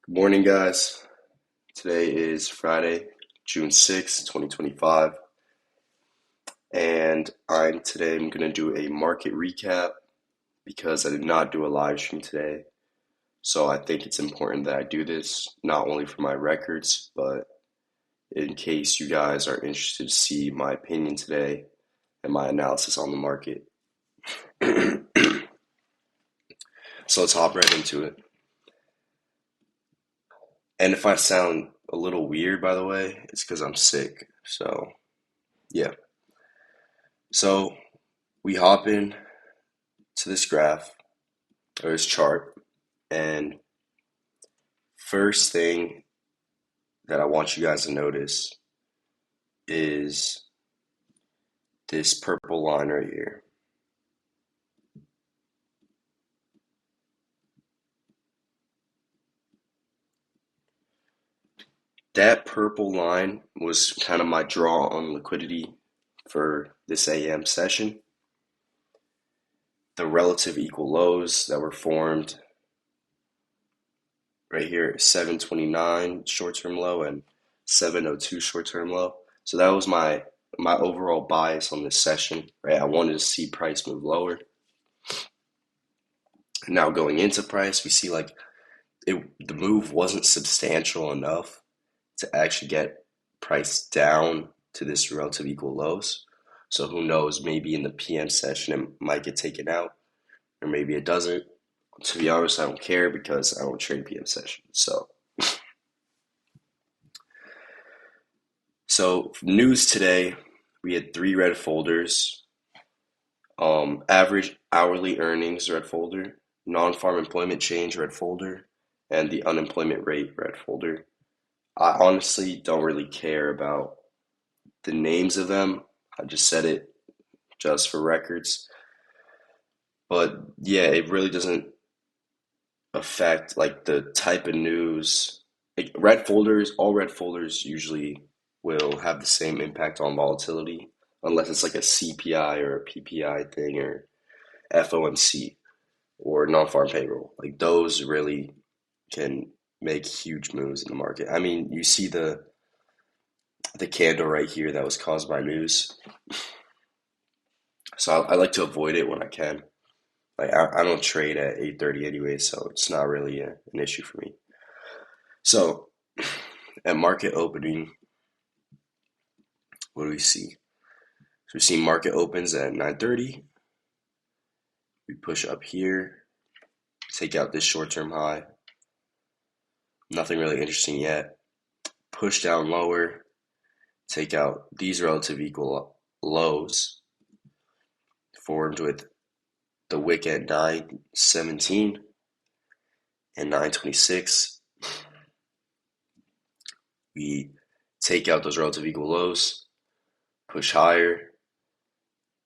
Good morning, guys. Today is Friday, June 6th, 2025, and I'm going to do a market recap because I did not do a live stream today. So I think it's important that I do this not only for my records, but in case you guys are interested to see my opinion today and my analysis on the market. So let's hop right into it. And if I sound a little weird, by the way, it's because I'm sick. So, yeah. So we hop in to this graph or this chart, and first thing that I want you guys to notice is this purple line right here. That purple line was kind of my draw on liquidity for this AM session. The relative equal lows that were formed right here, 729 short-term low and 702 short-term low. So that was my overall bias on this session, right? I wanted to see price move lower. Now going into price, we see like the move wasn't substantial enough to actually get price down to this relative equal lows. So who knows, maybe in the PM session it might get taken out, or maybe it doesn't. To be honest, I don't care because I don't trade PM session. So news today, we had 3 red folders. Average hourly earnings red folder, non-farm employment change red folder, and the unemployment rate red folder. I honestly don't really care about the names of them. I just said it just for records. But yeah, it really doesn't affect like the type of news. Like all red folders usually will have the same impact on volatility unless it's like a CPI or a PPI thing or FOMC or non-farm payroll. Like those really can make huge moves in the market. I mean, you see the candle right here that was caused by news. So I like to avoid it when I can. Like I don't trade at 8:30 anyway, so it's not really an issue for me. So at market opening, what do we see? So we see market opens at 9:30. We push up here, take out this short-term high. Nothing really interesting yet. Push down lower, take out these relative equal lows formed with the wick at 9:17 and 9:26. We take out those relative equal lows, push higher,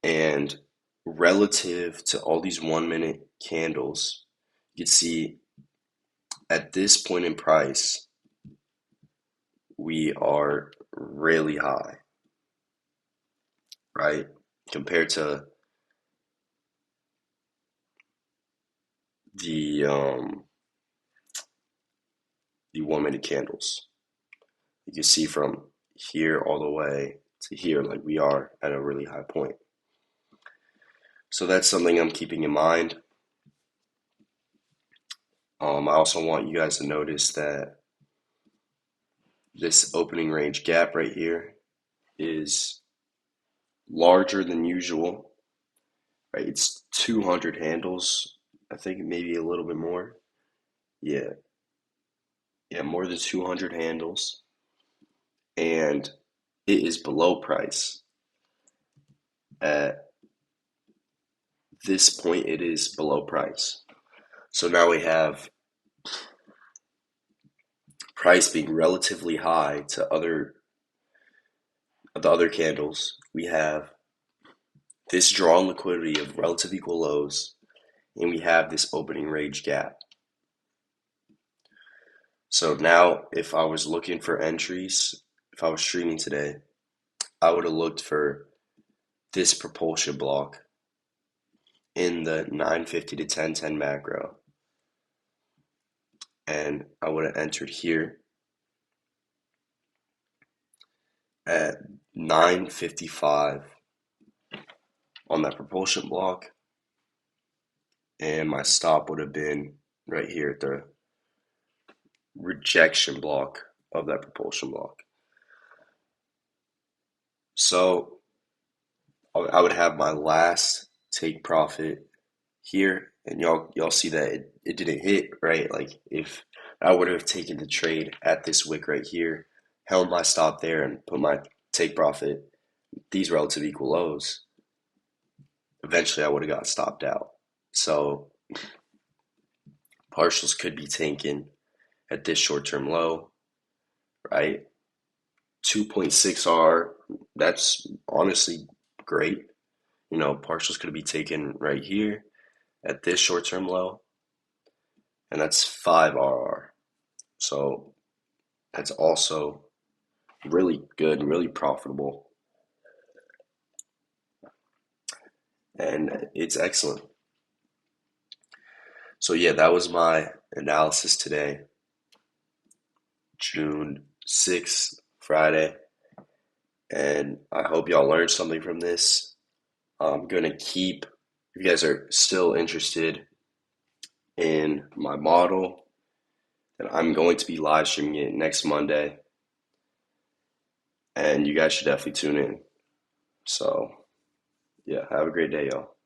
and relative to all these 1-minute candles, you can see at this point in price, we are really high, right? Compared to the 1-minute candles. You can see from here all the way to here, like we are at a really high point. So that's something I'm keeping in mind. I also want you guys to notice that this opening range gap right here is larger than usual, right? It's 200 handles. I think maybe a little bit more. Yeah, more than 200 handles. And it is below price. At this point, it is below price. So now we have price being relatively high to the other candles. We have this drawn liquidity of relative equal lows, and we have this opening range gap. So now if I was looking for entries, if I was streaming today, I would have looked for this propulsion block in the 950 to 1010 macro. and I would have entered here at 9:55 on that propulsion block, and my stop would have been right here at the rejection block of that propulsion block. So I would have my last take profit here, and y'all see that it didn't hit, right? Like if I would have taken the trade at this wick right here, held my stop there and put my take profit, these relative equal lows, eventually I would have got stopped out. So partials could be taken at this short-term low, right? 2.6 R, that's honestly great. You know, partials could be taken right here at this short-term low, and that's 5 RR. So that's also really good and really profitable, and it's excellent. So yeah, that was my analysis today, June 6th, Friday, and I hope y'all learned something from this. I'm gonna keep, if you guys are still interested in my model, then I'm going to be live streaming it next Monday, and you guys should definitely tune in. So yeah, have a great day, y'all.